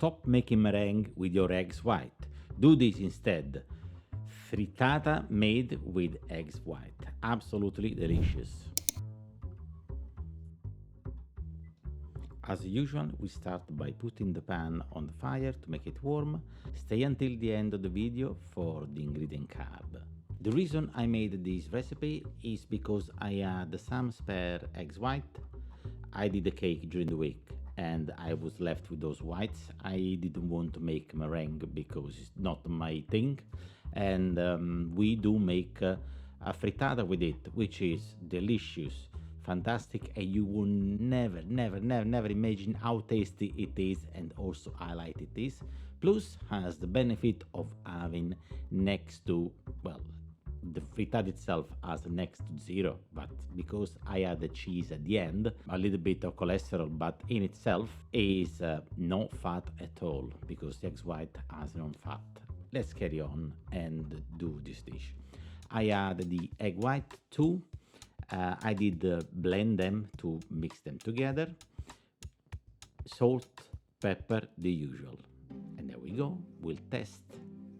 Stop making meringue with your eggs white. Do this instead. Frittata made with eggs white. Absolutely delicious. As usual, we start by putting the pan on the fire to make it warm. Stay until the end of the video for the ingredient card. The reason I made this recipe is because I had some spare eggs white. I did a cake during the week and I was left with those whites. I didn't want to make meringue because it's not my thing, and we do make a frittata with it, which is delicious, fantastic, and you will never imagine how tasty it is and also highlight it is. Plus has the benefit of having next to, well, the frittata itself has next to zero, but because I add the cheese at the end, a little bit of cholesterol, but in itself is no fat at all because the eggs white has no fat. Let's carry on and do this dish. I add the egg white too. I did blend them to mix them together. Salt, pepper, the usual. And there we go. We'll test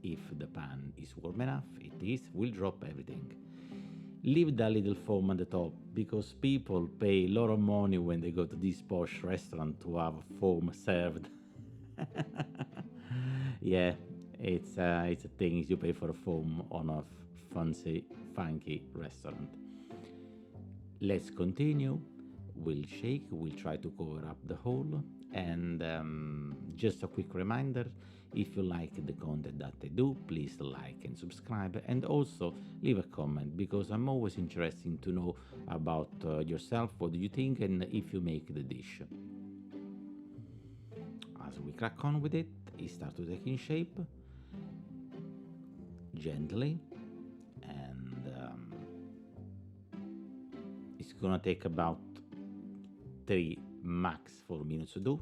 if the pan is warm enough. It is. We'll drop everything. Leave that little foam on the top because people pay a lot of money when they go to this posh restaurant to have foam served. Yeah, it's a thing you pay for a foam on a fancy, funky restaurant. Let's continue. We'll shake, we'll try to cover up the hole, and just a quick reminder, if you like the content that I do, please like and subscribe, and also leave a comment because I'm always interested to know about yourself, what do you think, and if you make the dish. As we crack on with it, it starts to take in shape gently, and it's gonna take about 3 max 4 minutes to do.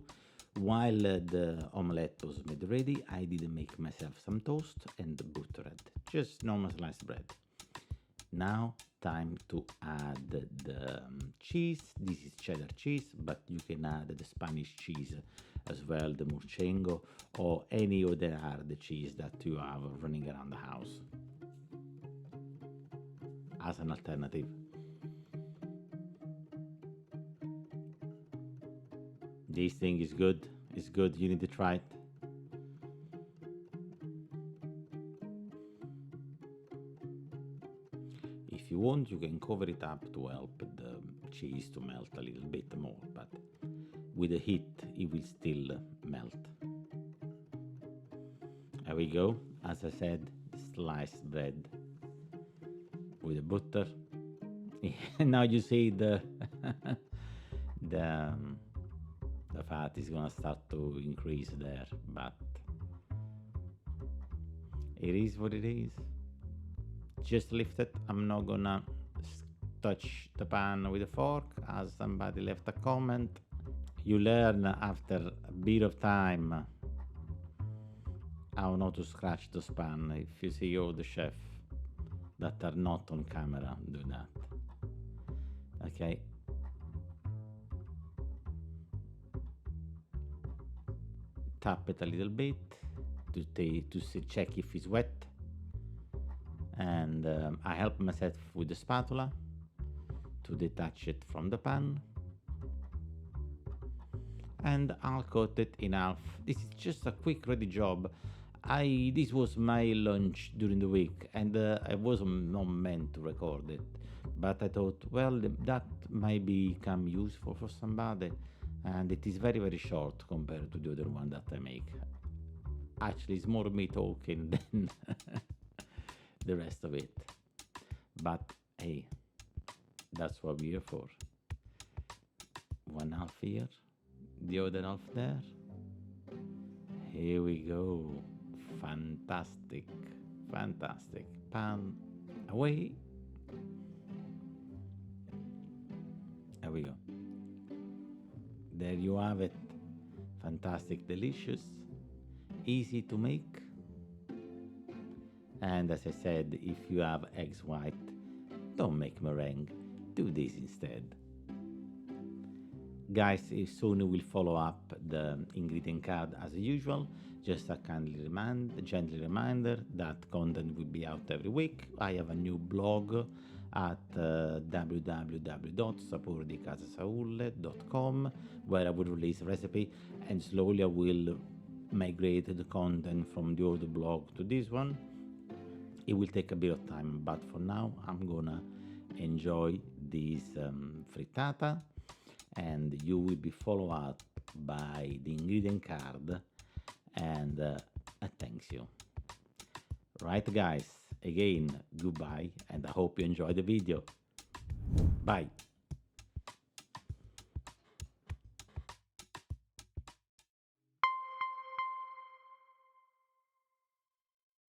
While the omelette was made ready, I did make myself some toast and buttered, just normal sliced bread. Now time to add the cheese. This is cheddar cheese, but you can add the Spanish cheese as well, the murciélago, or any other hard cheese that you have running around the house as an alternative. This thing is good. It's good. You need to try it. If you want, you can cover it up to help the cheese to melt a little bit more, but with the heat, it will still melt. There we go. As I said, sliced bread with the butter. Now you see the the fat is gonna start to increase there, but it is what it is. Just lift it. I'm not gonna touch the pan with a fork, as somebody left a comment. You learn after a bit of time how not to scratch the pan. If you see all the chefs that are not on camera do that. Okay. Tap it a little bit to check if it's wet, and I help myself with the spatula to detach it from the pan, and I'll cut it in half. This is just a quick ready job. This was my lunch during the week, and I wasn't not meant to record it, but I thought, well, that might become useful for somebody. And it is very short compared to the other one that I make. Actually, it's more me talking than the rest of it. But hey, that's what we're here for. One half here, the other half there. Here we go. Fantastic. Pan away. There we go. There you have it. Fantastic, delicious, easy to make. And as I said, if you have eggs white, don't make meringue. Do this instead. Guys, soon we'll follow up the ingredient card as usual. Just a gently reminder that content will be out every week. I have a new blog at www.sapordicasasaule.com, where I will release recipe, and slowly I will migrate the content from the old blog to this one. It will take a bit of time, but for now I'm gonna enjoy this frittata, and you will be followed up by the ingredient card, and I thanks you. Right, guys, again, goodbye, and I hope you enjoy the video. Bye.